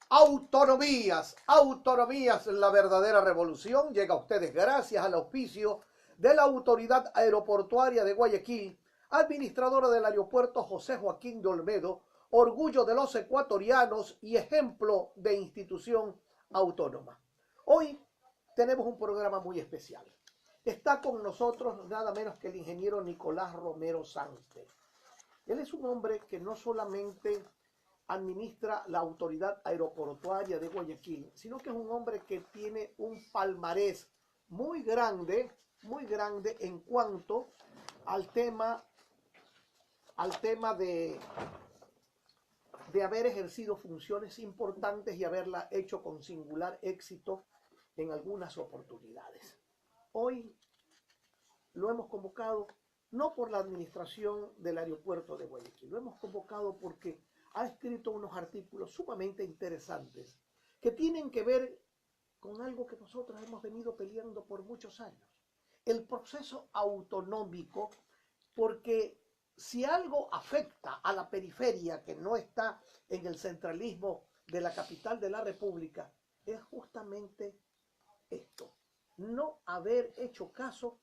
Autonomías, autonomías, la verdadera revolución llega a ustedes gracias al auspicio de la Autoridad Aeroportuaria de Guayaquil, administradora del aeropuerto José Joaquín de Olmedo, orgullo de los ecuatorianos y ejemplo de institución autónoma. Hoy tenemos un programa muy especial. Está con nosotros nada menos que el ingeniero Nicolás Romero Sánchez. Él es un hombre que no solamente administra la Autoridad Aeroportuaria de Guayaquil, sino que es un hombre que tiene un palmarés muy grande en cuanto al tema de haber ejercido funciones importantes y haberla hecho con singular éxito en algunas oportunidades. Hoy lo hemos convocado no por la administración del aeropuerto de Guayaquil, lo hemos convocado porque ha escrito unos artículos sumamente interesantes que tienen que ver con algo que nosotros hemos venido peleando por muchos años, el proceso autonómico, porque si algo afecta a la periferia que no está en el centralismo de la capital de la República, es justamente esto, no haber hecho caso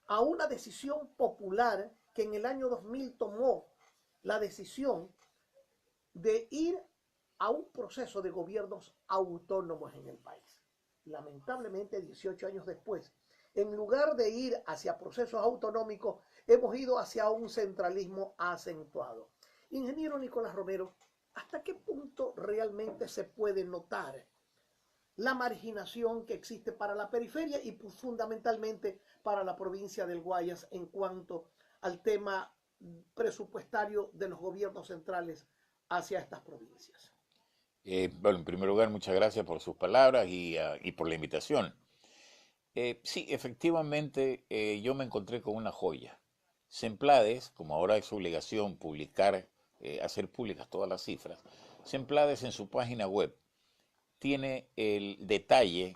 a una decisión popular que en el año 2000 tomó la decisión de ir a un proceso de gobiernos autónomos en el país. Lamentablemente, 18 años después, en lugar de ir hacia procesos autonómicos, hemos ido hacia un centralismo acentuado. Ingeniero Nicolás Romero, ¿hasta qué punto realmente se puede notar la marginación que existe para la periferia y fundamentalmente para la provincia del Guayas en cuanto al tema presupuestario de los gobiernos centrales hacia estas provincias? Bueno, en primer lugar, muchas gracias por sus palabras y por la invitación. Sí, efectivamente, yo me encontré con una joya. Semplades, como ahora es su obligación publicar, hacer públicas todas las cifras, Semplades en su página web tiene el detalle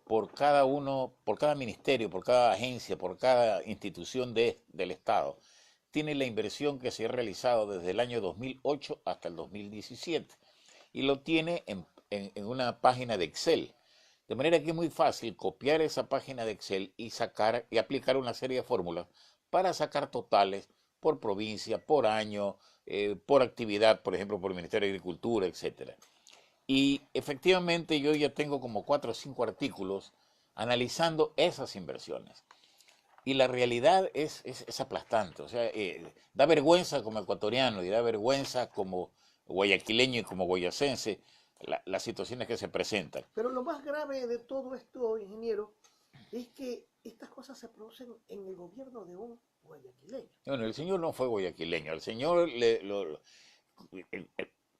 por cada uno, por cada ministerio, por cada agencia, por cada institución del Estado. Tiene la inversión que se ha realizado desde el año 2008 hasta el 2017 y lo tiene en una página de Excel. De manera que es muy fácil copiar esa página de Excel y sacar y aplicar una serie de fórmulas para sacar totales por provincia, por año, por actividad, por ejemplo, por el Ministerio de Agricultura, etcétera. Y efectivamente yo ya tengo como 4 o 5 artículos analizando esas inversiones. Y la realidad es aplastante. O sea, da vergüenza como ecuatoriano y da vergüenza como guayaquileño y como guayacense las situaciones que se presentan. Pero lo más grave de todo esto, ingeniero, es que estas cosas se producen en el gobierno de un guayaquileño. Bueno, el señor no fue guayaquileño. El señor,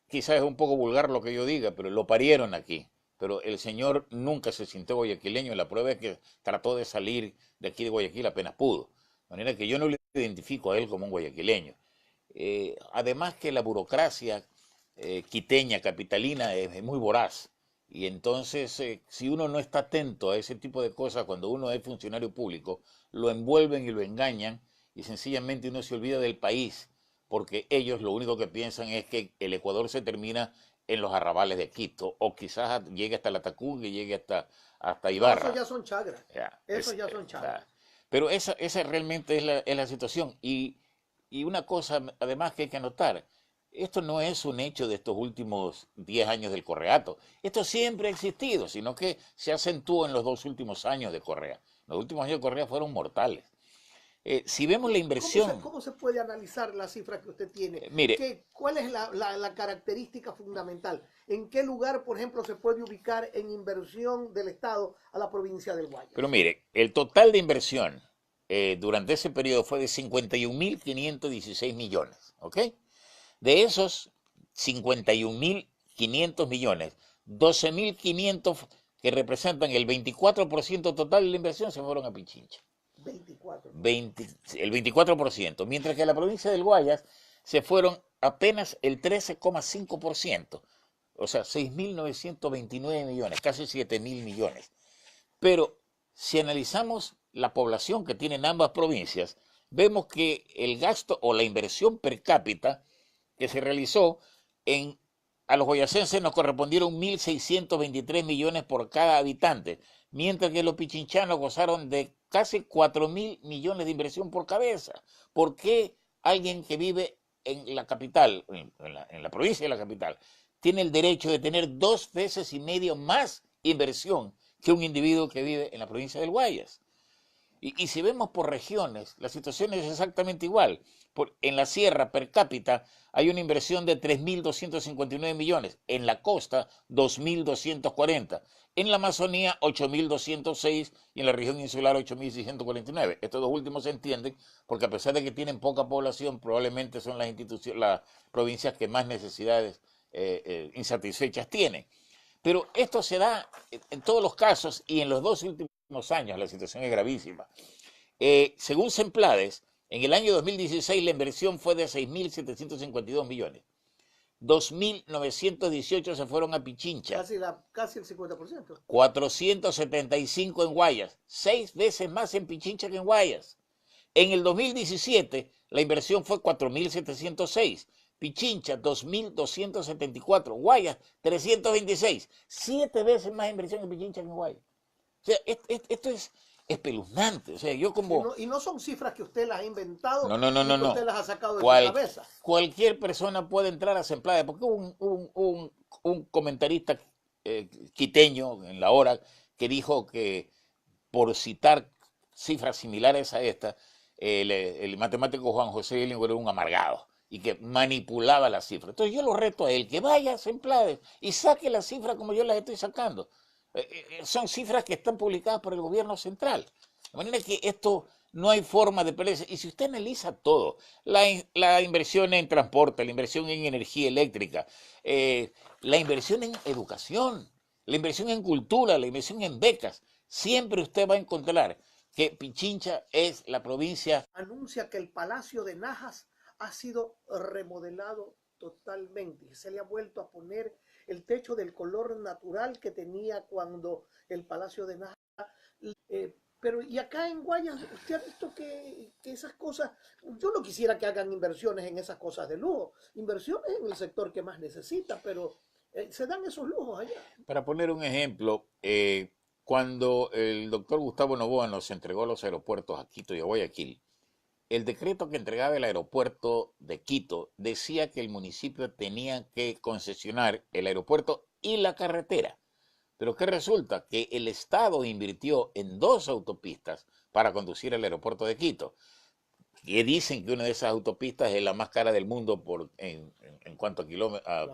quizás es un poco vulgar lo que yo diga, pero lo parieron aquí. Pero el señor nunca se sintió guayaquileño. La prueba es que trató de salir de aquí de Guayaquil apenas pudo. De manera que yo no le identifico a él como un guayaquileño. Además que la burocracia quiteña, capitalina, es muy voraz. Y entonces, si uno no está atento a ese tipo de cosas, cuando uno es funcionario público, lo envuelven y lo engañan y sencillamente uno se olvida del país, porque ellos lo único que piensan es que el Ecuador se termina en los arrabales de Quito, o quizás llegue hasta la Tacunga y llegue hasta No, eso Ibarra. ya son chagras. Ya, Eso ya son chagras. pero esa realmente es la situación. Y una cosa además que hay que anotar, esto no es un hecho de estos últimos 10 años del Correato. Esto siempre ha existido, sino que se acentuó en los 2 últimos años de Correa. Los últimos años de Correa fueron mortales. Si vemos la inversión... ¿Cómo se puede analizar la cifra que usted tiene? Mire, ¿Cuál es la característica fundamental? ¿En qué lugar, por ejemplo, se puede ubicar en inversión del Estado a la provincia del Guayas? pero mire, el total de inversión durante ese periodo fue de 51.516 millones, ¿ok? De esos 51.500 millones, 12.500 que representan el 24% total de la inversión se fueron a Pichincha. 24. El 24%, mientras que en la provincia del Guayas se fueron apenas el 13,5%, o sea, 6.929 millones, casi 7.000 millones. Pero si analizamos la población que tienen ambas provincias, vemos que el gasto o la inversión per cápita que se realizó en a los boyacenses nos correspondieron 1.623 millones por cada habitante, mientras que los pichinchanos gozaron de casi 4.000 millones de inversión por cabeza. ¿Por qué alguien que vive en la capital, en la provincia de la capital, tiene el derecho de tener 2 veces y medio más inversión que un individuo que vive en la provincia del Guayas? Y si vemos por regiones, la situación es exactamente igual. En la sierra, per cápita, hay una inversión de 3.259 millones. En la costa, 2.240. En la Amazonía, 8.206. Y en la región insular, 8.649. Estos dos últimos se entienden porque a pesar de que tienen poca población, probablemente son las provincias que más necesidades insatisfechas tienen. Pero esto se da en todos los casos y en los 2 últimos años la situación es gravísima. Según Semplades, en el año 2016 la inversión fue de 6.752 millones. 2.918 se fueron a Pichincha. Casi el 50%. 475 en Guayas. 6 veces más en Pichincha que en Guayas. En el 2017 la inversión fue 4.706. Pichincha, 2.274. Guayas, 326. 7 veces más inversión en Pichincha que en Guayas. O sea, esto es espeluznante. O sea, yo como... Y no son cifras que usted las ha inventado, No. que usted las ha sacado de su cabeza. Cualquier persona puede entrar a Semplades, porque hubo un comentarista quiteño en la hora que dijo que por citar cifras similares a esta, el matemático Juan José Billingham era un amargado y que manipulaba las cifras. Entonces yo lo reto a él, que vaya a Semplades y saque las cifras como yo las estoy sacando. Son cifras que están publicadas por el gobierno central. De manera que esto no hay forma de perderse. Y si usted analiza todo, la inversión en transporte, la inversión en energía eléctrica, la inversión en educación, la inversión en cultura, la inversión en becas, siempre usted va a encontrar que Pichincha es la provincia. Anuncia que el Palacio de Najas ha sido remodelado totalmente. Se le ha vuelto a poner el techo del color natural que tenía cuando el Palacio de Najas. Pero y acá en Guayas, usted ha visto que esas cosas, yo no quisiera que hagan inversiones en esas cosas de lujo, inversiones en el sector que más necesita, pero se dan esos lujos allá. Para poner un ejemplo, cuando el doctor Gustavo Noboa nos entregó los aeropuertos a Quito y a Guayaquil, el decreto que entregaba el aeropuerto de Quito decía que el municipio tenía que concesionar el aeropuerto y la carretera. Pero ¿qué resulta? Que el Estado invirtió en 2 autopistas para conducir al aeropuerto de Quito. Que dicen que una de esas autopistas es la más cara del mundo en cuanto a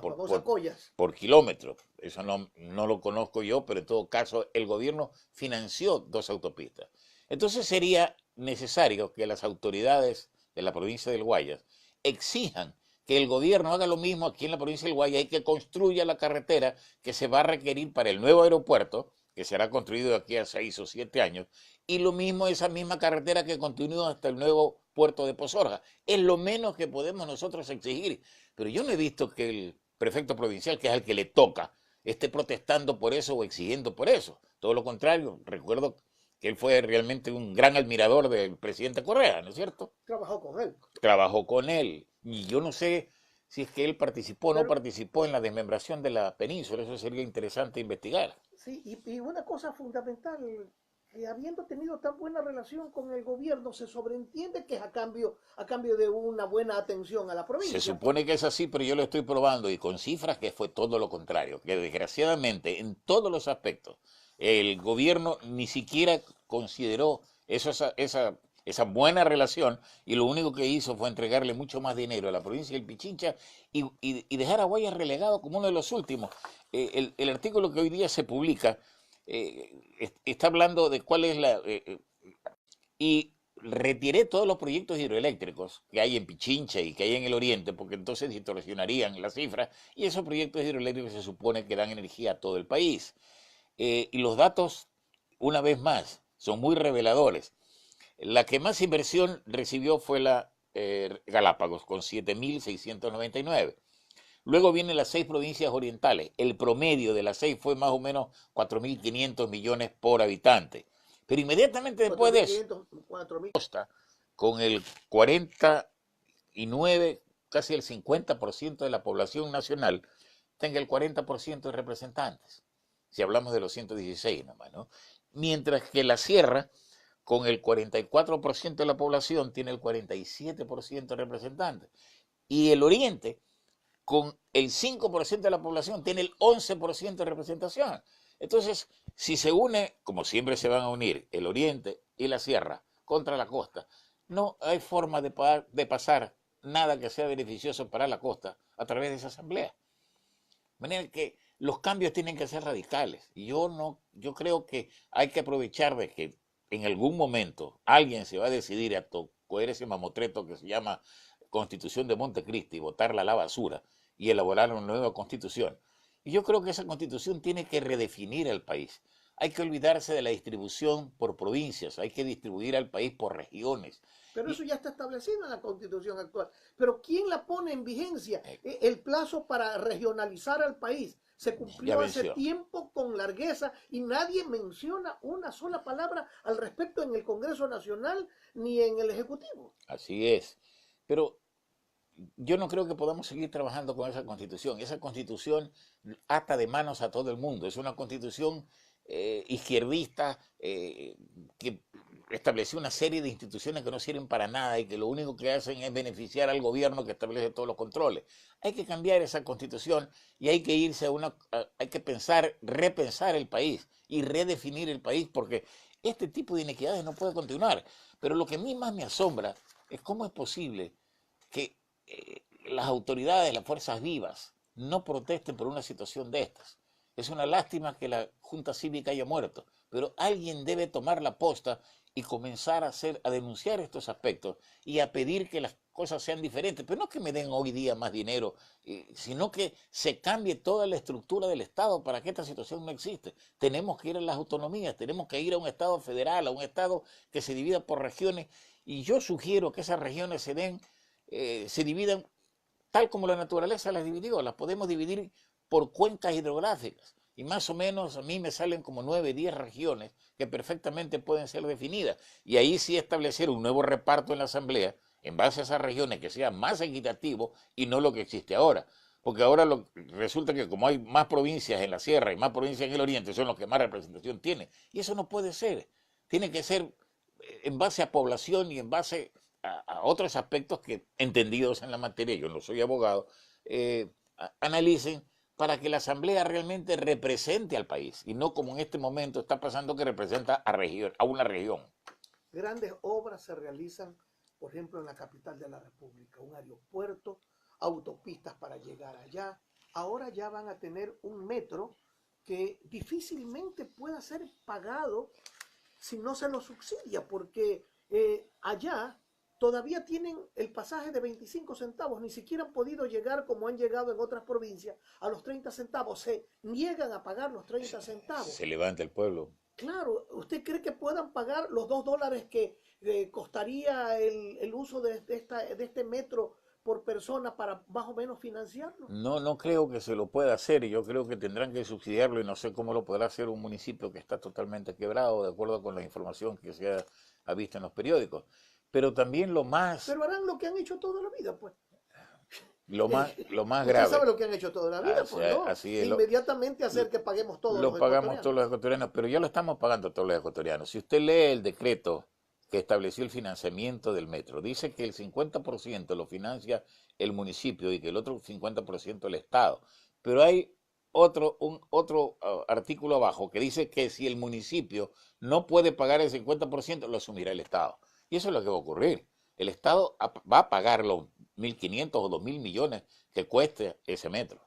por kilómetro. Eso no lo conozco yo, pero en todo caso el gobierno financió 2 autopistas. Entonces sería necesario que las autoridades de la provincia del Guayas exijan que el gobierno haga lo mismo aquí en la provincia del Guayas y que construya la carretera que se va a requerir para el nuevo aeropuerto, que será construido de aquí a 6 o 7 años, y lo mismo esa misma carretera que continúa hasta el nuevo puerto de Pozorga. Es lo menos que podemos nosotros exigir. Pero yo no he visto que el prefecto provincial, que es al que le toca, esté protestando por eso o exigiendo por eso. Todo lo contrario, recuerdo que él fue realmente un gran admirador del presidente Correa, ¿no es cierto? Trabajó con él. Trabajó con él. Y yo no sé si es que él participó o no participó en la desmembración de la península. Eso sería interesante investigar. Sí, y una cosa fundamental, que habiendo tenido tan buena relación con el gobierno, se sobreentiende que es a cambio de una buena atención a la provincia. Se supone que es así, pero yo lo estoy probando y con cifras que fue todo lo contrario, que desgraciadamente en todos los aspectos el gobierno ni siquiera consideró esa buena relación y lo único que hizo fue entregarle mucho más dinero a la provincia del Pichincha y dejar a Guayas relegado como uno de los últimos. El artículo que hoy día se publica está hablando de cuál es y retiré todos los proyectos hidroeléctricos que hay en Pichincha y que hay en el oriente, porque entonces distorsionarían las cifras, y esos proyectos hidroeléctricos se supone que dan energía a todo el país. Y los datos, una vez más, son muy reveladores. La que más inversión recibió fue la Galápagos, con 7.699. Luego vienen las 6 provincias orientales. El promedio de las 6 fue más o menos 4.500 millones por habitante. Pero inmediatamente después de eso, Costa, con el 49, casi el 50% de la población nacional, tenga el 40% de representantes, si hablamos de los 116 nomás, ¿no? Mientras que la sierra, con el 44% de la población, tiene el 47% de representantes. Y el oriente, con el 5% de la población, tiene el 11% de representación. Entonces, si se une, como siempre se van a unir, el oriente y la sierra contra la costa, no hay forma de pasar nada que sea beneficioso para la costa a través de esa asamblea. De manera que los cambios tienen que ser radicales. Y yo creo que hay que aprovechar de que en algún momento alguien se va a decidir a coger ese mamotreto que se llama Constitución de Montecristi y botarla a la basura y elaborar una nueva constitución. Y yo creo que esa constitución tiene que redefinir al país. Hay que olvidarse de la distribución por provincias, hay que distribuir al país por regiones. Pero eso ya está establecido en la Constitución actual. Pero ¿quién la pone en vigencia? Eh, El plazo para regionalizar al país se ya cumplió hace venció. tiempo con largueza y nadie menciona una sola palabra al respecto en el Congreso Nacional ni en el Ejecutivo. Así es. Pero yo no creo que podamos seguir trabajando con esa constitución. Esa constitución ata de manos a todo el mundo. Es una constitución izquierdista que estableció una serie de instituciones que no sirven para nada y que lo único que hacen es beneficiar al gobierno que establece todos los controles. Hay que cambiar esa constitución y hay que irse hay que repensar el país y redefinir el país porque este tipo de inequidades no puede continuar. Pero lo que a mí más me asombra es cómo es posible que las autoridades, las fuerzas vivas, no protesten por una situación de estas. Es una lástima que la Junta Cívica haya muerto, pero alguien debe tomar la posta y comenzar a denunciar estos aspectos y a pedir que las cosas sean diferentes. Pero no que me den hoy día más dinero, sino que se cambie toda la estructura del Estado para que esta situación no existe. Tenemos que ir a las autonomías, tenemos que ir a un Estado federal, a un Estado que se divida por regiones, y yo sugiero que esas regiones se dividan tal como la naturaleza las dividió. Las podemos dividir por cuencas hidrográficas. Y más o menos a mí me salen como 9, 10 regiones que perfectamente pueden ser definidas. Y ahí sí establecer un nuevo reparto en la Asamblea en base a esas regiones que sea más equitativo y no lo que existe ahora. Porque ahora resulta que como hay más provincias en la sierra y más provincias en el oriente, son los que más representación tienen. Y eso no puede ser. Tiene que ser en base a población y en base a otros aspectos que, entendidos en la materia, yo no soy abogado, analicen para que la Asamblea realmente represente al país y no como en este momento está pasando que representa a una región. Grandes obras se realizan, por ejemplo, en la capital de la República, un aeropuerto, autopistas para llegar allá. Ahora ya van a tener un metro que difícilmente pueda ser pagado si no se lo subsidia, porque allá todavía tienen el pasaje de 25 centavos, ni siquiera han podido llegar como han llegado en otras provincias a los 30 centavos, se niegan a pagar los 30 centavos. Se levanta el pueblo. Claro, ¿usted cree que puedan pagar los $2 que costaría el uso de este metro por persona para más o menos financiarlo? No, no creo que se lo pueda hacer y yo creo que tendrán que subsidiarlo y no sé cómo lo podrá hacer un municipio que está totalmente quebrado, de acuerdo con la información que se ha visto en los periódicos. Pero también Pero harán lo que han hecho toda la vida, pues. lo más Usted grave, sabe lo que han hecho toda la vida, así, pues, ¿no? así es, Inmediatamente hacer que paguemos todos lo los pagamos todos ecuatorianos. los ecuatorianos, pero ya lo estamos pagando todos los ecuatorianos. Si usted lee el decreto que estableció el financiamiento del metro, dice que el 50% lo financia el municipio y que el otro 50% el Estado. Pero hay otro artículo abajo que dice que si el municipio no puede pagar el 50%, lo asumirá el Estado. Y eso es lo que va a ocurrir. El Estado va a pagar los 1.500 o 2.000 millones que cueste ese metro.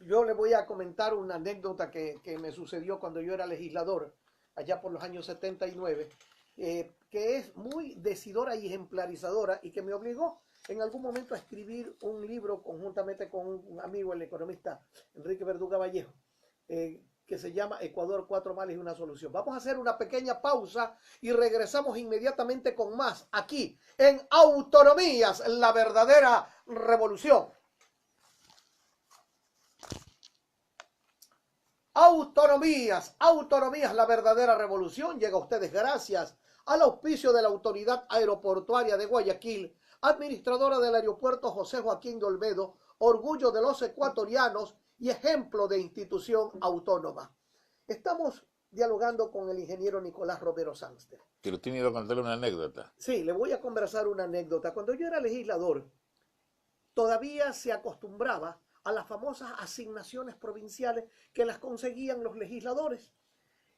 Yo le voy a comentar una anécdota que me sucedió cuando yo era legislador, allá por los años 79, que es muy decidora y ejemplarizadora y que me obligó en algún momento a escribir un libro conjuntamente con un amigo, el economista Enrique Verduga Vallejo, que se llama Ecuador, 4 males y una solución. Vamos a hacer una pequeña pausa y regresamos inmediatamente con más aquí en Autonomías, la verdadera revolución. Autonomías, la verdadera revolución llega a ustedes gracias al auspicio de la Autoridad Aeroportuaria de Guayaquil, administradora del aeropuerto José Joaquín de Olmedo, orgullo de los ecuatorianos y ejemplo de institución autónoma. Estamos dialogando con el ingeniero Nicolás Romero Sangster. Pero usted me iba a contar una anécdota. Sí, le voy a conversar una anécdota. Cuando yo era legislador, todavía se acostumbraba a las famosas asignaciones provinciales que las conseguían los legisladores.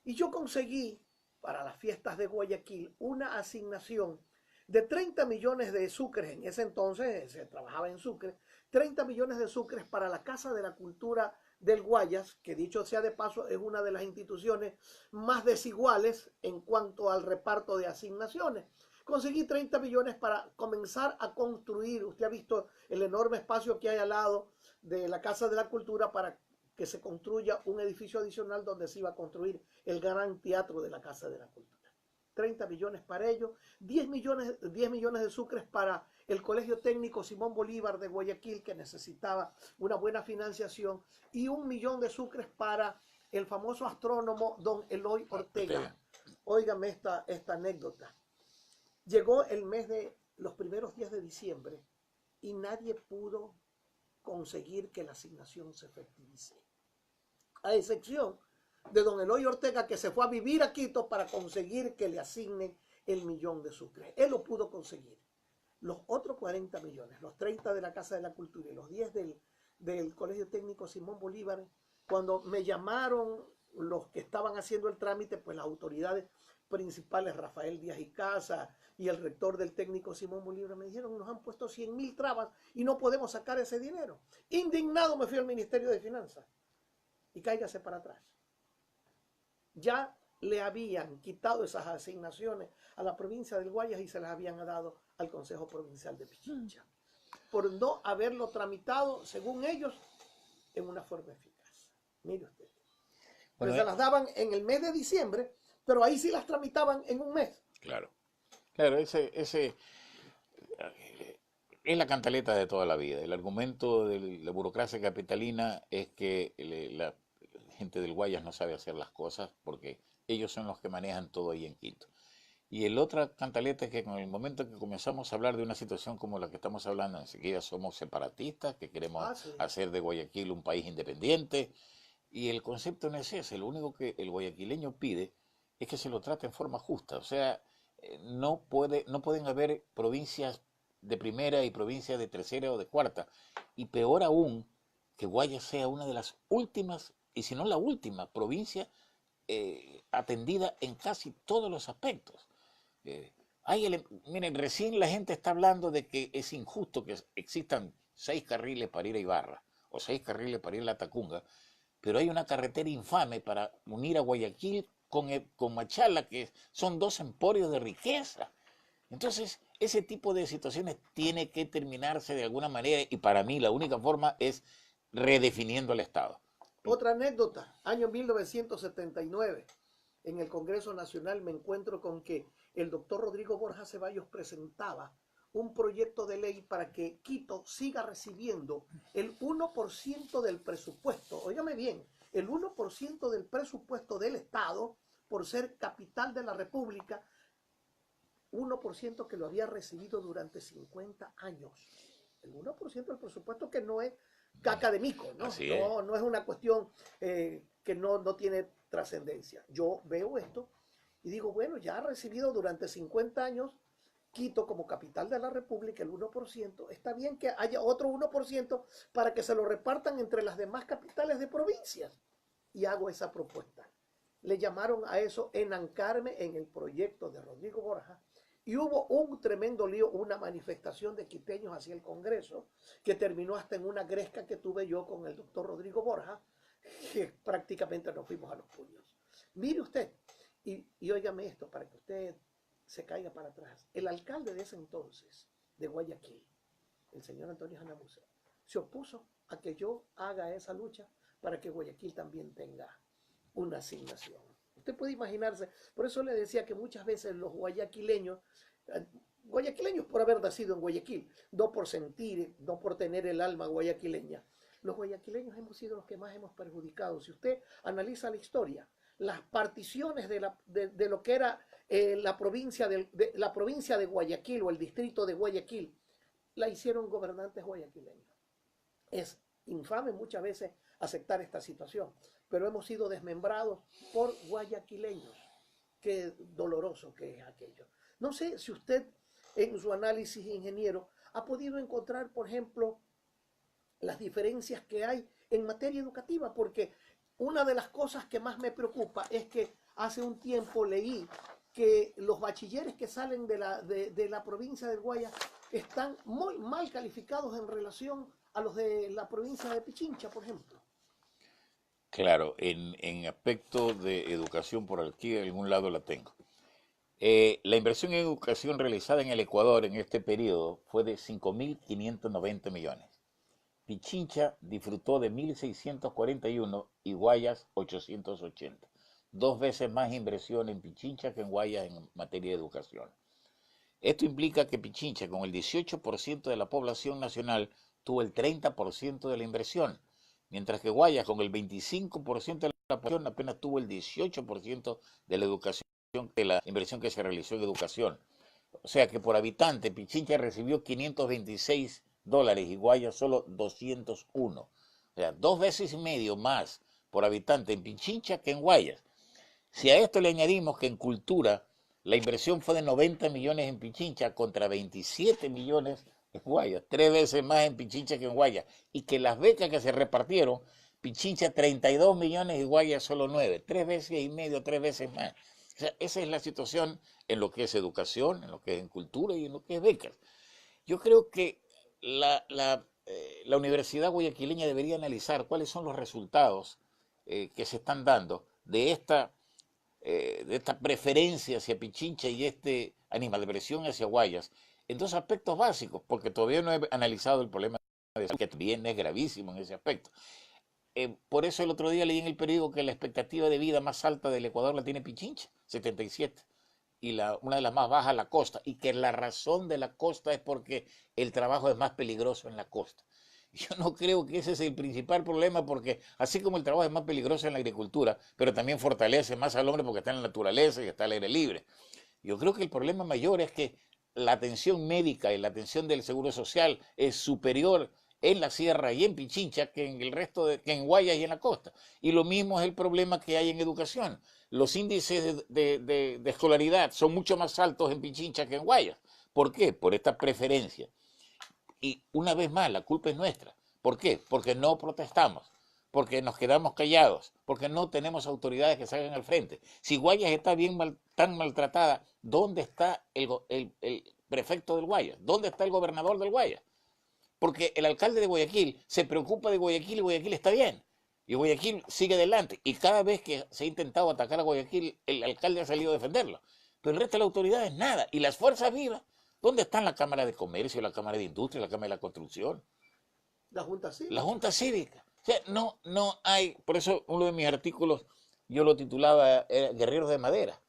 Y yo conseguí para las fiestas de Guayaquil una asignación de 30 millones de sucres. En ese entonces se trabajaba en sucres. 30 millones de sucres para la Casa de la Cultura del Guayas, que dicho sea de paso es una de las instituciones más desiguales en cuanto al reparto de asignaciones. Conseguí 30 millones para comenzar a construir. Usted ha visto el enorme espacio que hay al lado de la Casa de la Cultura para que se construya un edificio adicional donde se iba a construir el gran teatro de la Casa de la Cultura. 30 millones para ello, 10 millones de sucres para el Colegio Técnico Simón Bolívar de Guayaquil, que necesitaba una buena financiación, y 1 millón de sucres para el famoso astrónomo don Eloy Ortega. Óigame esta anécdota. Llegó el mes de los primeros días de diciembre y nadie pudo conseguir que la asignación se efectivice. A excepción de don Eloy Ortega, que se fue a vivir a Quito para conseguir que le asignen el 1 millón de sucres. Él lo pudo conseguir. Los otros 40 millones, los 30 de la Casa de la Cultura y los 10 del Colegio Técnico Simón Bolívar, cuando me llamaron los que estaban haciendo el trámite, pues las autoridades principales, Rafael Díaz y Casa y el rector del Técnico Simón Bolívar, me dijeron, nos han puesto 100.000 trabas y no podemos sacar ese dinero. Indignado me fui al Ministerio de Finanzas y cáigase para atrás. Ya le habían quitado esas asignaciones a la provincia del Guayas y se las habían dado al Consejo Provincial de Pichincha, por no haberlo tramitado, según ellos, en una forma eficaz. Mire usted. Bueno, se las daban en el mes de diciembre, pero ahí sí las tramitaban en un mes. Claro, claro, ese es la cantaleta de toda la vida. El argumento de la burocracia capitalina es que la gente del Guayas no sabe hacer las cosas porque ellos son los que manejan todo ahí en Quito. Y el otra cantaleta es que con el momento que comenzamos a hablar de una situación como la que estamos hablando, enseguida somos separatistas, que queremos hacer de Guayaquil un país independiente. Y el concepto no es ese. Lo único que el guayaquileño pide es que se lo trate en forma justa. O sea, no pueden haber provincias de primera y provincias de tercera o de cuarta. Y peor aún, que Guayas sea una de las últimas, y si no la última, provincia atendida en casi todos los aspectos. Miren, recién la gente está hablando de que es injusto que existan 6 carriles para ir a Ibarra o 6 carriles para ir a La Tacunga, pero hay una carretera infame para unir a Guayaquil con Machala, que son 2 emporios de riqueza. Entonces, ese tipo de situaciones tiene que terminarse de alguna manera y para mí la única forma es redefiniendo el Estado. Otra anécdota, año 1979, en el Congreso Nacional me encuentro con que el doctor Rodrigo Borja Ceballos presentaba un proyecto de ley para que Quito siga recibiendo el 1% del presupuesto, óigame bien, el 1% del presupuesto del Estado por ser capital de la República, 1% que lo había recibido durante 50 años. El 1% del presupuesto que no es académico, ¿no? No es una cuestión que no tiene trascendencia. Yo veo esto y digo, bueno, ya ha recibido durante 50 años Quito como capital de la República el 1%, está bien que haya otro 1% para que se lo repartan entre las demás capitales de provincias. Y hago esa propuesta. Le llamaron a eso enancarme en el proyecto de Rodrigo Borja y hubo un tremendo lío, una manifestación de quiteños hacia el Congreso que terminó hasta en una gresca que tuve yo con el doctor Rodrigo Borja, que prácticamente nos fuimos a los puños. Mire usted, y óigame esto para que usted se caiga para atrás. El alcalde de ese entonces, de Guayaquil, el señor Antonio Janamusa, se opuso a que yo haga esa lucha para que Guayaquil también tenga una asignación. Usted puede imaginarse, por eso le decía que muchas veces los guayaquileños por haber nacido en Guayaquil, no por sentir, no por tener el alma guayaquileña, los guayaquileños hemos sido los que más hemos perjudicado. Si usted analiza la historia, las particiones de lo que era la provincia de Guayaquil o el distrito de Guayaquil, la hicieron gobernantes guayaquileños. Es infame muchas veces aceptar esta situación, pero hemos sido desmembrados por guayaquileños. Qué doloroso que es aquello. No sé si usted en su análisis, ingeniero, ha podido encontrar, por ejemplo, las diferencias que hay en materia educativa, porque una de las cosas que más me preocupa es que hace un tiempo leí que los bachilleres que salen de la provincia del Guayas están muy mal calificados en relación a los de la provincia de Pichincha, por ejemplo. Claro, en aspecto de educación por aquí, de algún lado la tengo. La inversión en educación realizada en el Ecuador en este periodo fue de 5.590 millones. Pichincha disfrutó de 1.641 y Guayas 880. Dos veces más inversión en Pichincha que en Guayas en materia de educación. Esto implica que Pichincha, con el 18% de la población nacional, tuvo el 30% de la inversión, mientras que Guayas, con el 25% de la población, apenas tuvo el 18% de la educación, de la inversión que se realizó en educación. O sea que por habitante, Pichincha recibió 526 dólares y Guayas solo 201. O sea, dos veces y medio más por habitante en Pichincha que en Guayas. Si a esto le añadimos que en cultura la inversión fue de 90 millones en Pichincha contra 27 millones en Guayas, tres veces más en Pichincha que en Guayas, y que las becas que se repartieron, Pichincha 32 millones y Guayas solo 9, tres veces y medio, tres veces más. O sea, esa es la situación en lo que es educación, en lo que es en cultura y en lo que es becas. Yo creo que la Universidad Guayaquileña debería analizar cuáles son los resultados que se están dando de esta preferencia hacia Pichincha y este animadversión hacia Guayas en dos aspectos básicos, porque todavía no he analizado el problema de salud, que también es gravísimo en ese aspecto. Por eso el otro día leí en el periódico que la expectativa de vida más alta del Ecuador la tiene Pichincha, 77, y una de las más bajas la costa, y que la razón de la costa es porque el trabajo es más peligroso en la costa. Yo no creo que ese es el principal problema, porque así como el trabajo es más peligroso en la agricultura, pero también fortalece más al hombre porque está en la naturaleza y está al aire libre. Yo creo que el problema mayor es que la atención médica y la atención del seguro social es superior en la sierra y en Pichincha que en el resto que en Guayas y en la costa. Y lo mismo es el problema que hay en educación. Los índices de escolaridad son mucho más altos en Pichincha que en Guayas. ¿Por qué? Por esta preferencia. Y una vez más, la culpa es nuestra. ¿Por qué? Porque no protestamos, porque nos quedamos callados, porque no tenemos autoridades que salgan al frente. Si Guayas está tan maltratada, ¿dónde está el prefecto del Guayas? ¿Dónde está el gobernador del Guayas? Porque el alcalde de Guayaquil se preocupa de Guayaquil y Guayaquil está bien. Y Guayaquil sigue adelante. Y cada vez que se ha intentado atacar a Guayaquil, el alcalde ha salido a defenderlo. Pero el resto de las autoridades, nada. Y las fuerzas vivas, ¿dónde están la Cámara de Comercio, la Cámara de Industria, la Cámara de la Construcción? La Junta La Cívica. Junta Cívica. O sea, no hay. Por eso uno de mis artículos yo lo titulaba Guerreros de Madera.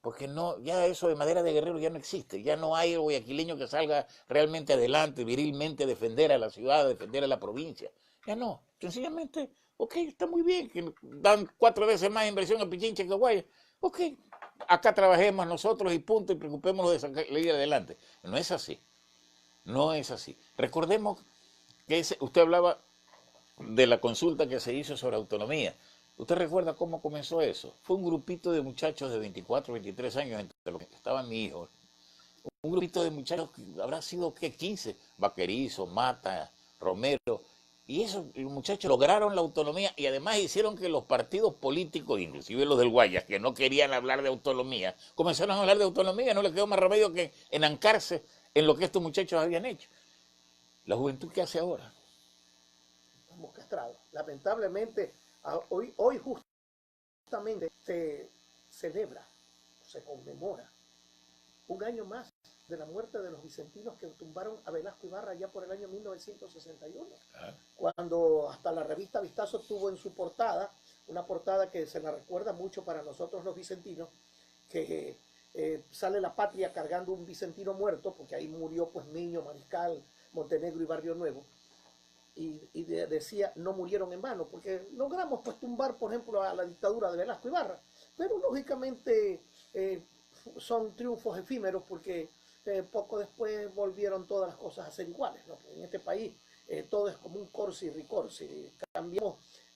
Porque no, ya eso de madera de guerrero ya no existe, ya no hay guayaquileño que salga realmente adelante, virilmente a defender a la ciudad, a defender a la provincia. Ya no, sencillamente, ok, está muy bien, que dan 4 veces más inversión a Pichincha que a Guaya. Ok, acá trabajemos nosotros y punto, y preocupémonos de salir adelante. No es así, no es así. Recordemos que usted hablaba de la consulta que se hizo sobre autonomía. ¿Usted recuerda cómo comenzó eso? Fue un grupito de muchachos de 24, 23 años, entre los que estaban mi hijo. Un grupito de muchachos que habrá sido, ¿qué? 15. Vaquerizo, Mata, Romero. Y esos muchachos lograron la autonomía y además hicieron que los partidos políticos, inclusive los del Guayas, que no querían hablar de autonomía, comenzaron a hablar de autonomía. No les quedó más remedio que enancarse en lo que estos muchachos habían hecho. La juventud, ¿qué hace ahora? Estamos castrados. Lamentablemente, hoy justamente se celebra, se conmemora un año más de la muerte de los vicentinos que tumbaron a Velasco Ibarra ya por el año 1961, cuando hasta la revista Vistazo tuvo en su portada, una portada que se la recuerda mucho para nosotros los vicentinos, que sale la patria cargando un vicentino muerto, porque ahí murió pues Miño, Mariscal, Montenegro y Barrio Nuevo, y decía no murieron en vano, porque logramos pues tumbar, por ejemplo, a la dictadura de Velasco Ibarra, pero lógicamente son triunfos efímeros porque poco después volvieron todas las cosas a ser iguales, ¿no? En este país todo es como un corsi ricorsi.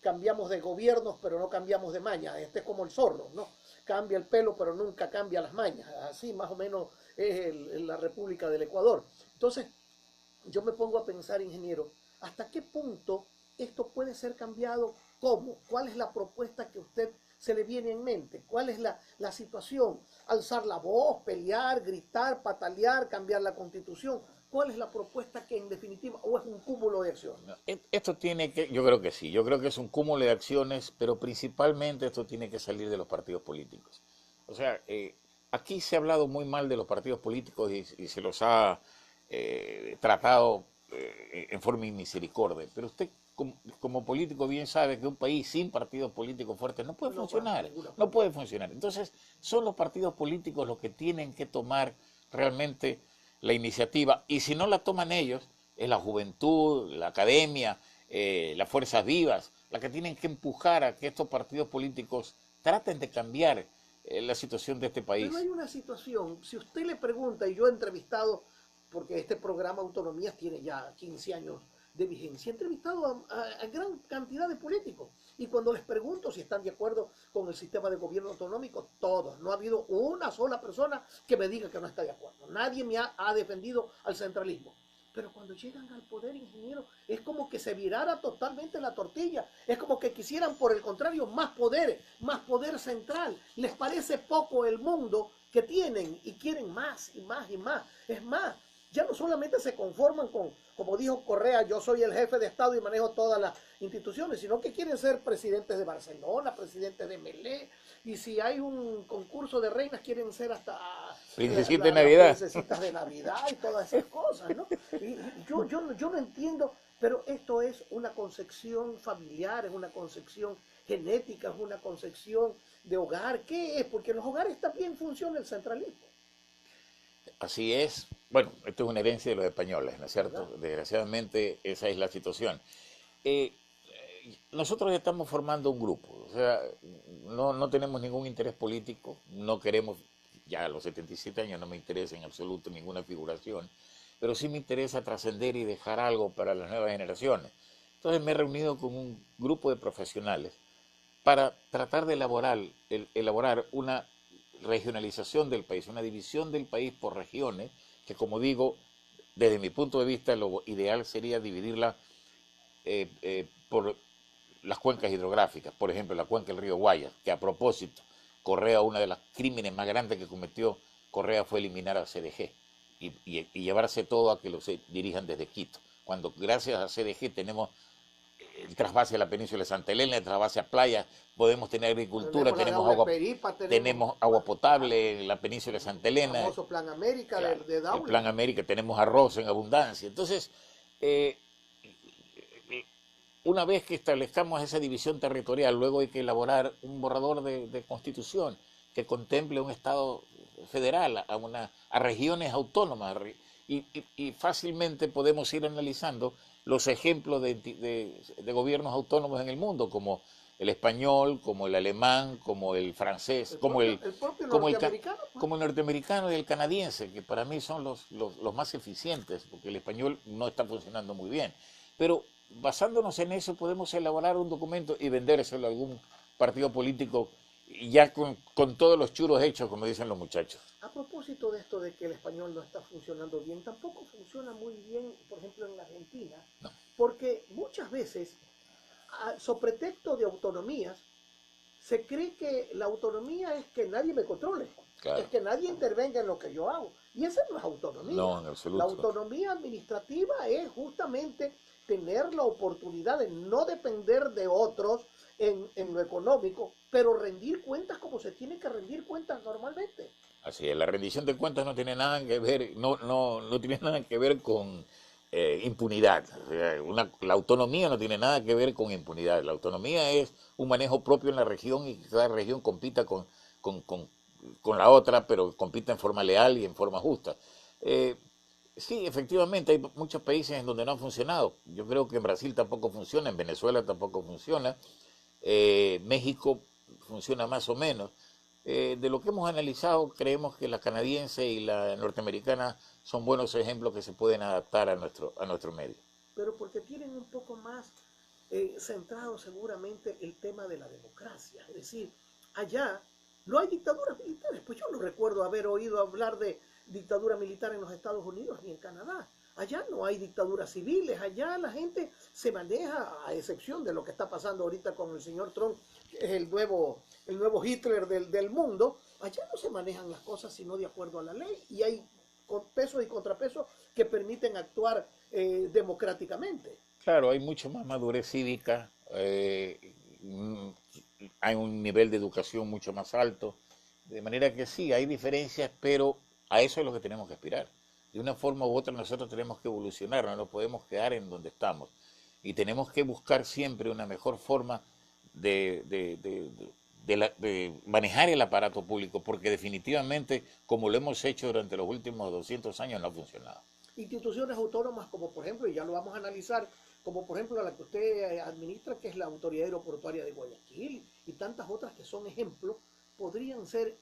Cambiamos de gobiernos, pero no cambiamos de maña. Este es como el zorro, ¿no? Cambia el pelo, pero nunca cambia las mañas. Así más o menos es la República del Ecuador. Entonces, yo me pongo a pensar, ingeniero, ¿hasta qué punto esto puede ser cambiado? ¿Cómo? ¿Cuál es la propuesta que a usted se le viene en mente? ¿Cuál es la situación? ¿Alzar la voz, pelear, gritar, patalear, cambiar la Constitución? ¿Cuál es la propuesta que en definitiva, o es un cúmulo de acciones? Esto tiene que, yo creo que sí, yo creo que es un cúmulo de acciones, pero principalmente esto tiene que salir de los partidos políticos. O sea, aquí se ha hablado muy mal de los partidos políticos y se los ha tratado en forma inmisericordia, pero usted como político bien sabe que un país sin partidos políticos fuertes no puede funcionar, no puede funcionar. Entonces, son los partidos políticos los que tienen que tomar realmente la iniciativa, y si no la toman ellos, es la juventud, la academia, las fuerzas vivas, las que tienen que empujar a que estos partidos políticos traten de cambiar la situación de este país. Pero hay una situación, si usted le pregunta, y yo he entrevistado, porque este programa Autonomías tiene ya 15 años de vigencia, he entrevistado a gran cantidad de políticos, y cuando les pregunto si están de acuerdo con el sistema de gobierno autonómico, todos, no ha habido una sola persona que me diga que no está de acuerdo, nadie me ha defendido al centralismo. Pero cuando llegan al poder, ingeniero, es como que se virara totalmente la tortilla. Es como que quisieran, por el contrario, más poder central. Les parece poco el mundo que tienen y quieren más y más y más. Es más, ya no solamente se conforman con, como dijo Correa, yo soy el jefe de Estado y manejo todas las instituciones, sino que quieren ser presidentes de Barcelona, presidentes de Melé, y si hay un concurso de reinas, quieren ser hasta princesitas de Navidad. Princesitas de Navidad y todas esas cosas, ¿no? Y yo no entiendo, pero esto es una concepción familiar, es una concepción genética, es una concepción de hogar. ¿Qué es? Porque en los hogares también funciona el centralismo. Así es. Bueno, esto es una herencia de los españoles, ¿no es cierto? ¿Verdad? Desgraciadamente esa es la situación. Eh, Nosotros estamos formando un grupo, o sea, no tenemos ningún interés político, no queremos, ya a los 77 años no me interesa en absoluto ninguna figuración, pero sí me interesa trascender y dejar algo para las nuevas generaciones. Entonces me he reunido con un grupo de profesionales para tratar de elaborar una regionalización del país, una división del país por regiones, que como digo, desde mi punto de vista lo ideal sería dividirla por las cuencas hidrográficas, por ejemplo, la cuenca del río Guayas, que a propósito, Correa, uno de los crímenes más grandes que cometió Correa fue eliminar a CDG y llevarse todo a que lo se dirijan desde Quito, cuando gracias a CDG tenemos el trasvase a la península de Santa Elena, el trasvase a playa, podemos tener agricultura, tenemos agua potable en la península de Santa Elena, el famoso Plan América, claro, de Daula. el Plan América, tenemos arroz en abundancia. Entonces, una vez que establezcamos esa división territorial, luego hay que elaborar un borrador de constitución que contemple un Estado federal, a regiones autónomas, y fácilmente podemos ir analizando los ejemplos de gobiernos autónomos en el mundo, como el español, como el alemán, como el francés, como el norteamericano y el canadiense, que para mí son los más eficientes, porque el español no está funcionando muy bien. Pero basándonos en eso podemos elaborar un documento y vendérselo a algún partido político ya con todos los churos hechos, como dicen los muchachos. A propósito de esto de que el español no está funcionando bien, tampoco funciona muy bien, por ejemplo, en la Argentina, no. Porque muchas veces, sobre pretexto de autonomías, se cree que la autonomía es que nadie me controle, claro. Es que nadie intervenga en lo que yo hago. Y esa no es autonomía. No, en absoluto. La autonomía administrativa es justamente tener la oportunidad de no depender de otros en lo económico, pero rendir cuentas como se tiene que rendir cuentas normalmente. Así es, la rendición de cuentas no tiene nada que ver, no tiene nada que ver con impunidad. O sea, la autonomía no tiene nada que ver con impunidad. La autonomía es un manejo propio en la región y que cada región compita con la otra, pero compita en forma leal y en forma justa. Sí, efectivamente, hay muchos países en donde no ha funcionado. Yo creo que en Brasil tampoco funciona, en Venezuela tampoco funciona, México funciona más o menos. De lo que hemos analizado, creemos que la canadiense y la norteamericana son buenos ejemplos que se pueden adaptar a nuestro medio. pero porque tienen un poco más centrado seguramente el tema de la democracia. Es decir, allá no hay dictaduras militares, pues yo no recuerdo haber oído hablar de dictadura militar en los Estados Unidos ni en Canadá. Allá no hay dictaduras civiles, allá la gente se maneja, a excepción de lo que está pasando ahorita con el señor Trump, que es el nuevo Hitler del mundo. Allá no se manejan las cosas sino de acuerdo a la ley, y hay pesos y contrapesos que permiten actuar democráticamente. Claro, hay mucho más madurez cívica, hay un nivel de educación mucho más alto, de manera que sí, hay diferencias, pero a eso es lo que tenemos que aspirar. De una forma u otra nosotros tenemos que evolucionar, no nos podemos quedar en donde estamos. Y tenemos que buscar siempre una mejor forma de, de- de- de manejar el aparato público, porque definitivamente, como lo hemos hecho durante los últimos 200 años, no ha funcionado. Instituciones autónomas como por ejemplo, y ya lo vamos a analizar, como por ejemplo la que usted administra, que es la Autoridad Aeroportuaria de Guayaquil, y tantas otras que son ejemplos, podrían ser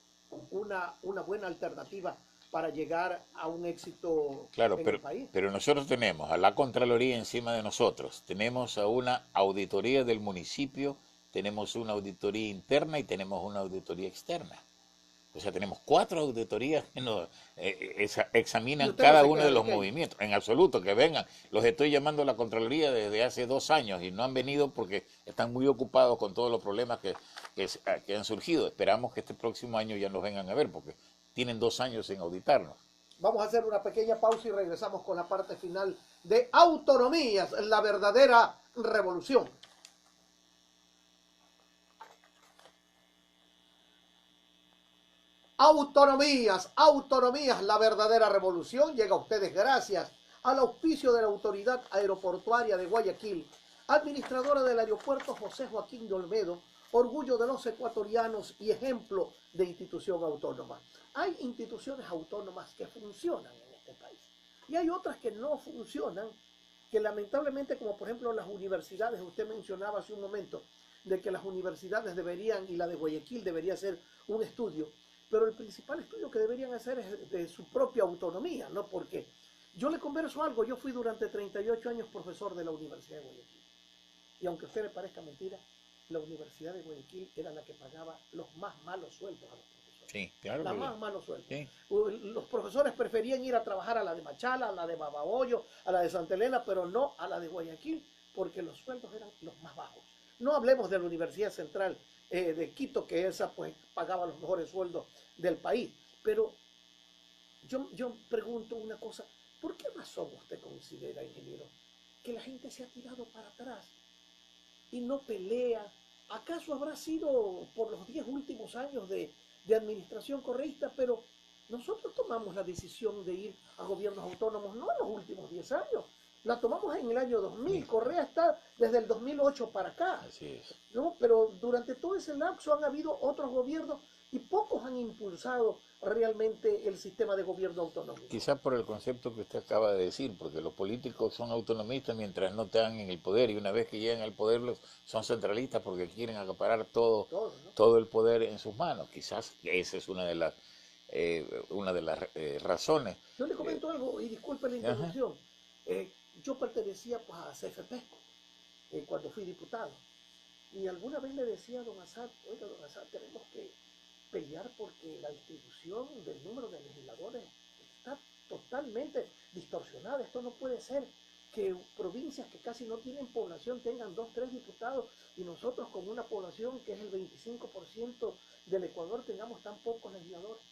una buena alternativa para llegar a un éxito Claro, en el país. pero nosotros tenemos a la Contraloría encima de nosotros, tenemos a una auditoría del municipio, tenemos una auditoría interna y tenemos una auditoría externa. O sea, tenemos 4 auditorías que Y examinan usted no cada se uno de queja de los que hay. movimientos. En absoluto, que vengan. Los estoy llamando a la Contraloría desde hace 2 años y no han venido porque están muy ocupados con todos los problemas que han surgido. Esperamos que este próximo año ya nos vengan a ver porque tienen 2 años sin auditarnos. Vamos a hacer una pequeña pausa y regresamos con la parte final de Autonomías, la verdadera revolución. Autonomías, autonomías, la verdadera revolución llega a ustedes gracias al auspicio de la Autoridad Aeroportuaria de Guayaquil, administradora del aeropuerto José Joaquín de Olmedo, orgullo de los ecuatorianos y ejemplo de institución autónoma. Hay instituciones autónomas que funcionan en este país y hay otras que no funcionan, que lamentablemente, como por ejemplo las universidades, usted mencionaba hace un momento, de que las universidades deberían, y la de Guayaquil debería ser un estudio, pero el principal estudio que deberían hacer es de su propia autonomía, ¿no? Porque yo le converso algo, yo fui durante 38 años profesor de la Universidad de Guayaquil, y aunque a usted le parezca mentira, la Universidad de Guayaquil era la que pagaba los más malos sueldos a los profesores. Sí, claro La que más malos sueldos. sí. Los profesores preferían ir a trabajar a la de Machala, a la de Babahoyo, a la de Santa Elena, pero no a la de Guayaquil, porque los sueldos eran los más bajos. No hablemos de la Universidad Central de Quito, que esa pues pagaba los mejores sueldos del país. Pero yo pregunto una cosa, ¿por qué razón usted considera, ingeniero, que la gente se ha tirado para atrás y no pelea? ¿Acaso habrá sido por los 10 últimos años de administración correísta? Pero nosotros tomamos la decisión de ir a gobiernos autónomos no en los últimos 10 años, la tomamos en el año 2000. Correa está desde el 2008 para acá, Así es. ¿no? Pero durante todo ese lapso han habido otros gobiernos y pocos han impulsado realmente el sistema de gobierno autonómico. Quizás por el concepto que usted acaba de decir, porque los políticos son autonomistas mientras no están en el poder y una vez que llegan al poder son centralistas porque quieren acaparar Todo, ¿no? todo el poder en sus manos. Quizás esa es una de las razones. Yo le comento algo y disculpe la Ajá. interrupción. Yo pertenecía pues a CFP cuando fui diputado. Y alguna vez le decía a don Assad, oiga, don Assad, tenemos que pelear porque la distribución del número de legisladores está totalmente distorsionada. Esto no puede ser que provincias que casi no tienen población tengan 2, 3 diputados y nosotros con una población que es el 25% del Ecuador tengamos tan pocos legisladores.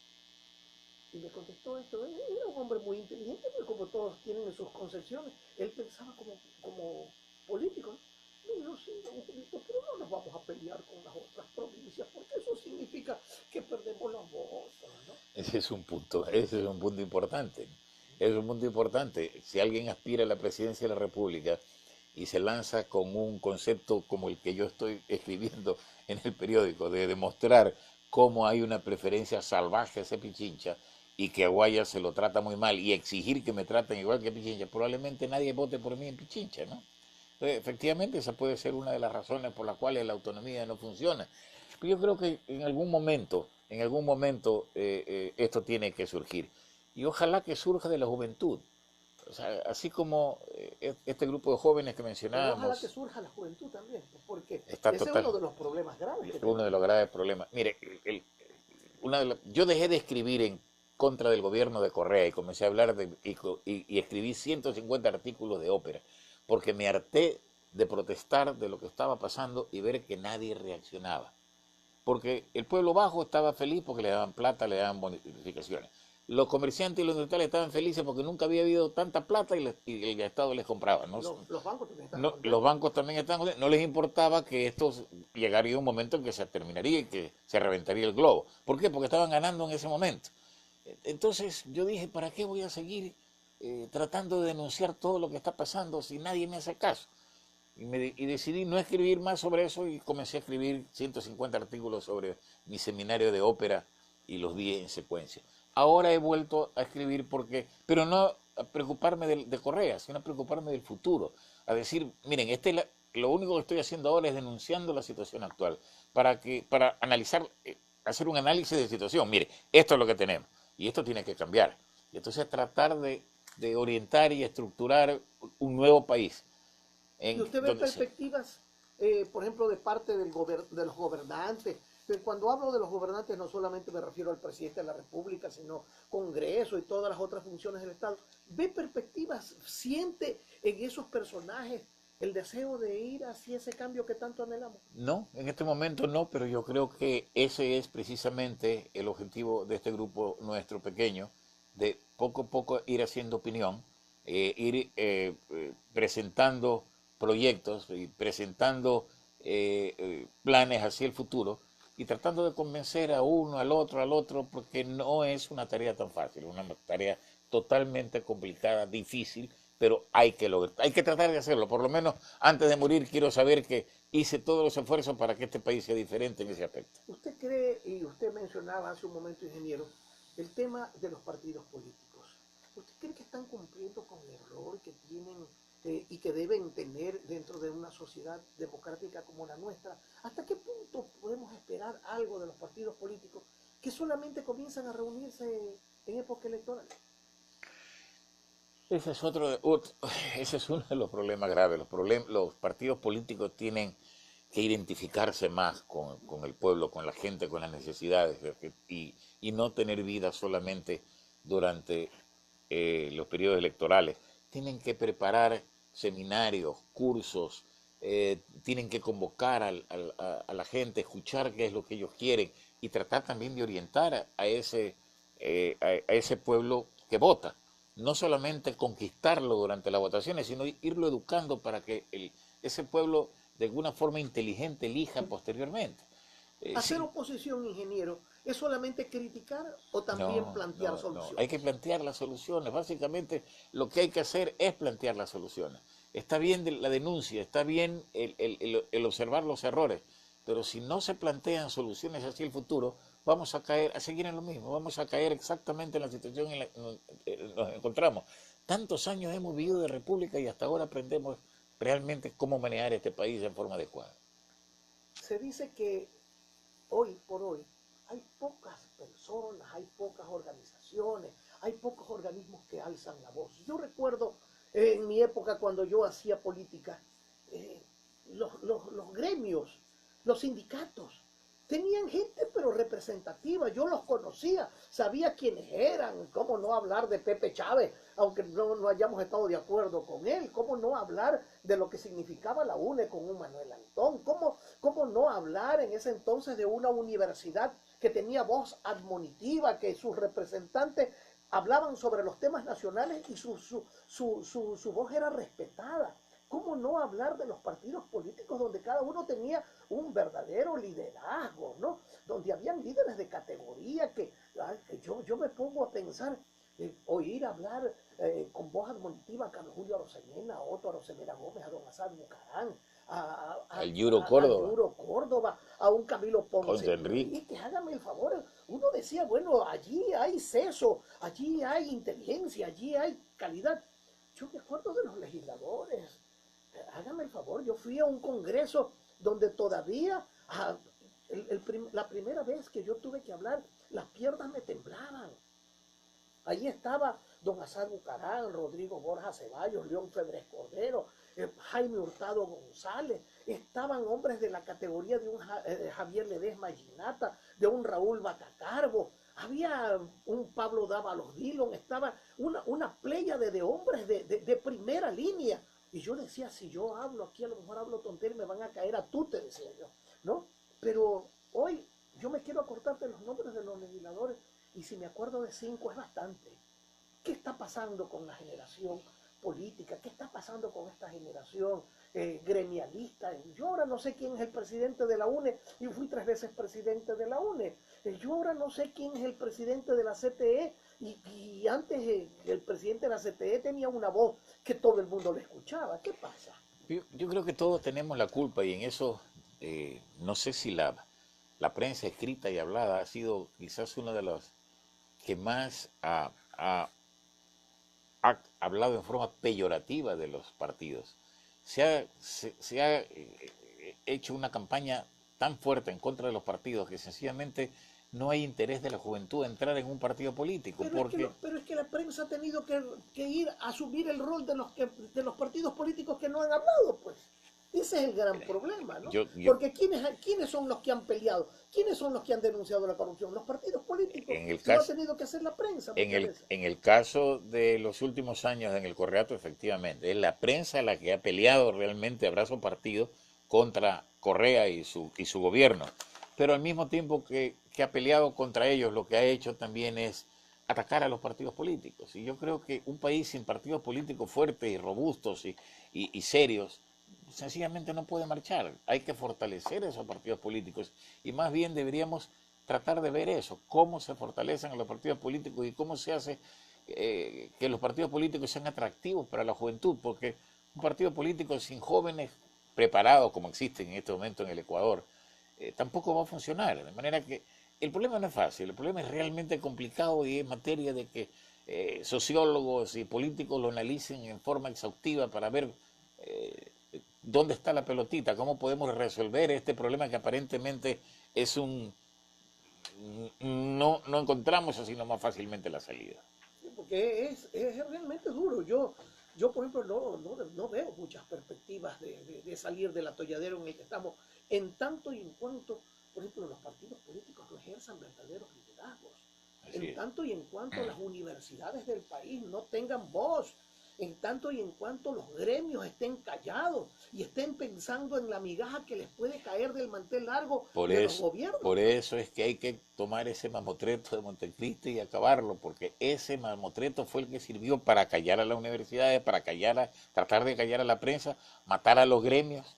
Y me contestó esto, era un hombre muy inteligente, pero como todos tienen sus concepciones, él pensaba como político, ¿no? Me dijo, sí, don Julito, pero no nos vamos a pelear con las otras provincias, porque eso significa que perdemos los votos, ¿no? Ese es un punto importante. Es un punto importante. Si alguien aspira a la presidencia de la República y se lanza con un concepto como el que yo estoy escribiendo en el periódico, de demostrar cómo hay una preferencia salvaje hacia Pichincha y que a Guayas se lo trata muy mal y exigir que me traten igual que Pichincha, probablemente nadie vote por mí en Pichincha, ¿no? Efectivamente, esa puede ser una de las razones por las cuales la autonomía no funciona. Pero yo creo que en algún momento esto tiene que surgir. Y ojalá que surja de la juventud. O sea, así como este grupo de jóvenes que Pero ojalá que mencionábamos surja la juventud también, pues, porque está ese es total, uno de los problemas graves que uno de tenemos. los graves problemas. Mire, yo dejé de escribir en contra del gobierno de Correa y comencé a hablar y escribí 150 artículos de ópera, porque me harté de protestar de lo que estaba pasando y ver que nadie reaccionaba. Porque el pueblo bajo estaba feliz porque le daban plata, le daban bonificaciones. Los comerciantes y los industriales estaban felices porque nunca había habido tanta plata y el Estado les compraba. ¿No? Los bancos también están No, los contentos. bancos también estaban contentos. No les importaba que esto llegaría un momento en que se terminaría y que se reventaría el globo. ¿Por qué? Porque estaban ganando en ese momento. Entonces yo dije, ¿para qué voy a seguir tratando de denunciar todo lo que está pasando si nadie me hace caso? Y decidí no escribir más sobre eso y comencé a escribir 150 artículos sobre mi seminario de ópera y los di en secuencia. Ahora he vuelto a escribir pero no a preocuparme de Correa, sino a preocuparme del futuro. A decir, miren, lo único que estoy haciendo ahora es denunciando la situación actual, para analizar, hacer un análisis de situación. Mire, esto es lo que tenemos y esto tiene que cambiar. Y entonces tratar de orientar y estructurar un nuevo país ¿Y en usted ve donde se, perspectivas, por ejemplo, de parte de los gobernantes? Cuando hablo de los gobernantes no solamente me refiero al presidente de la República, sino Congreso y todas las otras funciones del Estado. ¿Ve perspectivas? ¿Siente en esos personajes el deseo de ir hacia ese cambio que tanto anhelamos? No, en este momento no, pero yo creo que ese es precisamente el objetivo de este grupo nuestro pequeño, de poco a poco ir haciendo opinión, ir presentando proyectos y presentando planes hacia el futuro y tratando de convencer a uno, al otro, porque no es una tarea tan fácil, es una tarea totalmente complicada, difícil, pero hay que tratar de hacerlo. Por lo menos antes de morir quiero saber que hice todos los esfuerzos para que este país sea diferente en ese aspecto. ¿Usted cree, y usted mencionaba hace un momento, ingeniero, el tema de los partidos políticos? ¿Usted cree que están cumpliendo con el rol que tienen y que deben tener dentro de una sociedad democrática como la nuestra? ¿Hasta qué punto podemos esperar algo de los partidos políticos que solamente comienzan a reunirse en época electoral? Ese es ese es uno de los problemas graves. Los partidos políticos tienen que identificarse más con el pueblo, con la gente, con las necesidades y no tener vida solamente durante los periodos electorales. Tienen que preparar seminarios, cursos, tienen que convocar a la gente, escuchar qué es lo que ellos quieren y tratar también de orientar a ese pueblo que vota. No solamente conquistarlo durante las votaciones, sino irlo educando para que ese pueblo de alguna forma inteligente elija posteriormente. ¿Hacer Sí, oposición, ingeniero, es solamente criticar o también plantear no. Hay que soluciones? plantear las soluciones. Básicamente lo que hay que hacer es plantear las soluciones. Está bien la denuncia, está bien el observar los errores, pero si no se plantean soluciones hacia el futuro, vamos a caer, a seguir en lo mismo, vamos a caer exactamente en la situación en la que nos encontramos. Tantos años hemos vivido de república y hasta ahora aprendemos realmente cómo manejar este país en forma adecuada. Se dice que hoy por hoy hay pocas personas, hay pocas organizaciones, hay pocos organismos que alzan la voz. Yo recuerdo en mi época cuando yo hacía política, eh, los gremios, los sindicatos, tenían gente pero representativa, yo los conocía, sabía quiénes eran, cómo no hablar de Pepe Chávez, aunque no hayamos estado de acuerdo con él, cómo no hablar de lo que significaba la UNE con un Manuel Antón, cómo no hablar en ese entonces de una universidad que tenía voz admonitiva, que sus representantes hablaban sobre los temas nacionales y su voz era respetada. ¿Cómo no hablar de los partidos políticos donde cada uno tenía un verdadero liderazgo, ¿no? Donde habían líderes de categoría que yo me pongo a pensar, oír hablar con voz admonitiva a Carlos Julio Arosemena, a Otto Arosemena Gómez, a don Asad Bucarán, Al Yuro Córdoba, Yuro Córdoba, a un Camilo Ponce Ponce Enrique. Enrique, hágame el favor. Uno decía, bueno, allí hay seso, allí hay inteligencia, allí hay calidad. Yo me acuerdo de los legisladores. Hágame el favor, yo fui a un congreso donde todavía, la primera vez que yo tuve que hablar, las piernas me temblaban. Allí estaba don Asad Bucarán, Rodrigo Borja Ceballos, León Febres Cordero, Jaime Hurtado González, estaban hombres de la categoría de un Javier Ledesma Ginata, de un Raúl Batacarbo, había un Pablo Dávalos Dillon, estaba una pléyade de hombres de primera línea. Y yo decía, si yo hablo aquí, a lo mejor hablo tontería y me van a caer a tute, decía yo, ¿no? Pero hoy yo me quiero acordar de los nombres de los legisladores y si me acuerdo de 5 es bastante. ¿Qué está pasando con la generación política? ¿Qué está pasando con esta generación gremialista? Yo ahora no sé quién es el presidente de la UNE y fui 3 veces presidente de la UNE. Yo ahora no sé quién es el presidente de la CTE y antes el presidente de la CTE tenía una voz que todo el mundo le escuchaba. ¿Qué pasa? Yo creo que todos tenemos la culpa y en eso no sé si la prensa escrita y hablada ha sido quizás una de las que más ha hablado en forma peyorativa de los partidos. Se ha hecho una campaña tan fuerte en contra de los partidos que sencillamente no hay interés de la juventud en entrar en un partido político. Pero es que la prensa ha tenido que ir a asumir el rol de los partidos políticos que no han hablado, pues. Ese es el gran problema, ¿no? Porque ¿quiénes son los que han peleado? ¿Quiénes son los que han denunciado la corrupción? Los partidos políticos. Lo ha tenido que hacer la prensa. En el caso de los últimos años en el Correato, efectivamente, es la prensa la que ha peleado realmente a brazo partido contra Correa y su gobierno. Pero al mismo tiempo que ha peleado contra ellos, lo que ha hecho también es atacar a los partidos políticos. Y yo creo que un país sin partidos políticos fuertes y robustos y serios, sencillamente no puede marchar. Hay que fortalecer esos partidos políticos y más bien deberíamos tratar de ver eso, cómo se fortalecen los partidos políticos y cómo se hace que los partidos políticos sean atractivos para la juventud, porque un partido político sin jóvenes preparados, como existen en este momento en el Ecuador, tampoco va a funcionar. De manera que el problema no es fácil, el problema es realmente complicado y es materia de que sociólogos y políticos lo analicen en forma exhaustiva para ver dónde está la pelotita, cómo podemos resolver este problema que aparentemente es no encontramos así nomás fácilmente la salida. Porque es realmente duro. Yo por ejemplo, no veo muchas perspectivas de salir del atolladero en el que estamos, en tanto y en cuanto, por ejemplo, los partidos políticos no ejerzan verdaderos liderazgos, en tanto y en cuanto las universidades del país no tengan voz, en tanto y en cuanto los gremios estén callados y estén pensando en la migaja que les puede caer del mantel largo de los gobiernos. Por eso es que hay que tomar ese mamotreto de Montecristi y acabarlo, porque ese mamotreto fue el que sirvió para callar a las universidades, para tratar de callar a la prensa, matar a los gremios.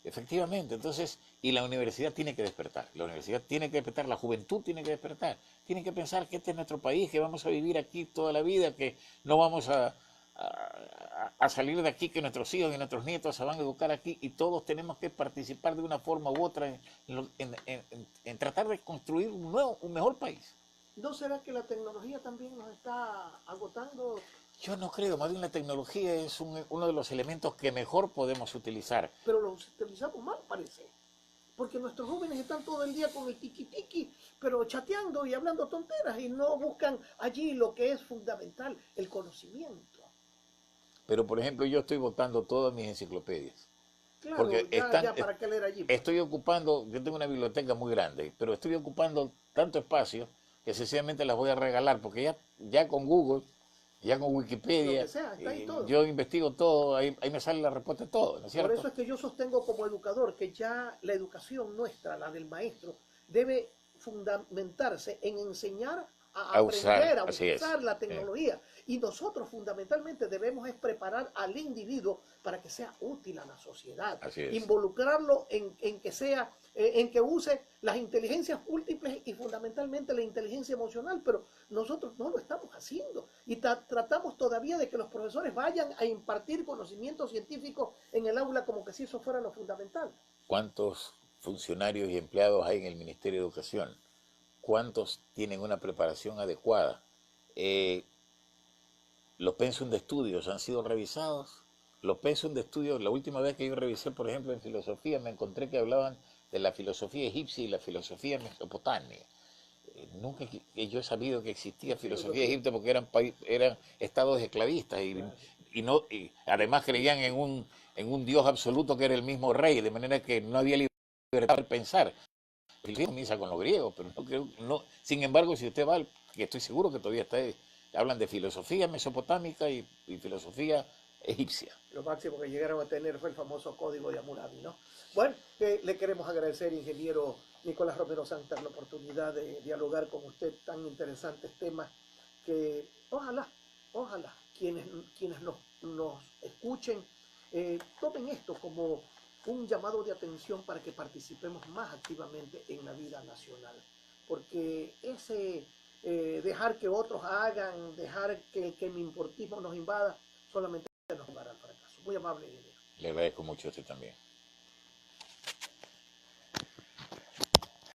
Efectivamente, entonces, y la universidad tiene que despertar, la juventud tiene que despertar, tiene que pensar que este es nuestro país, que vamos a vivir aquí toda la vida, que no vamos a salir de aquí, que nuestros hijos y nuestros nietos se van a educar aquí y todos tenemos que participar de una forma u otra en tratar de construir un mejor país. ¿No será que la tecnología también nos está agotando? Yo no creo, más bien la tecnología es uno de los elementos que mejor podemos utilizar. Pero lo utilizamos mal, parece. Porque nuestros jóvenes están todo el día con el tiki-tiki, pero chateando y hablando tonteras y no buscan allí lo que es fundamental, el conocimiento. Pero, por ejemplo, yo estoy botando todas mis enciclopedias. Claro, porque ya para qué leer allí. Estoy ocupando, yo tengo una biblioteca muy grande, pero estoy ocupando tanto espacio que sencillamente las voy a regalar, porque ya con Google, ya con Wikipedia, lo que sea, está ahí todo. yo investigo todo, ahí me sale la respuesta de todo, ¿no es cierto? Por eso es que yo sostengo como educador que ya la educación nuestra, la del maestro, debe fundamentarse en enseñar a aprender, a usar la tecnología. Y nosotros fundamentalmente debemos es preparar al individuo para que sea útil a la sociedad. Involucrarlo en que sea, en que use las inteligencias múltiples y fundamentalmente la inteligencia emocional, pero nosotros no lo estamos haciendo. Y tratamos todavía de que los profesores vayan a impartir conocimientos científicos en el aula como que si eso fuera lo fundamental. ¿Cuántos funcionarios y empleados hay en el Ministerio de Educación? ¿Cuántos tienen una preparación adecuada? Los pensum de estudios han sido revisados. Los pensum de estudios, la última vez que yo revisé, por ejemplo, en filosofía, me encontré que hablaban de la filosofía egipcia y la filosofía mesopotamia. Nunca yo he sabido que existía filosofía de Filosofía, Egipto porque eran estados esclavistas claro. y además creían en un Dios absoluto que era el mismo rey, de manera que no había libertad de pensar. El comienza con los griegos, pero no creo, no. Sin embargo, si usted va, que estoy seguro que todavía hablan de filosofía mesopotámica y filosofía egipcia. Lo máximo que llegaron a tener fue el famoso código de Hammurabi, ¿no? Bueno, le queremos agradecer, ingeniero Nicolás Romero Santos, la oportunidad de dialogar con usted tan interesantes temas que ojalá quienes nos escuchen tomen esto como un llamado de atención para que participemos más activamente en la vida nacional. Porque ese dejar que otros hagan, dejar que el importismo nos invada, solamente nos llevará al fracaso. Muy amable, ingeniero. Le agradezco mucho a usted también.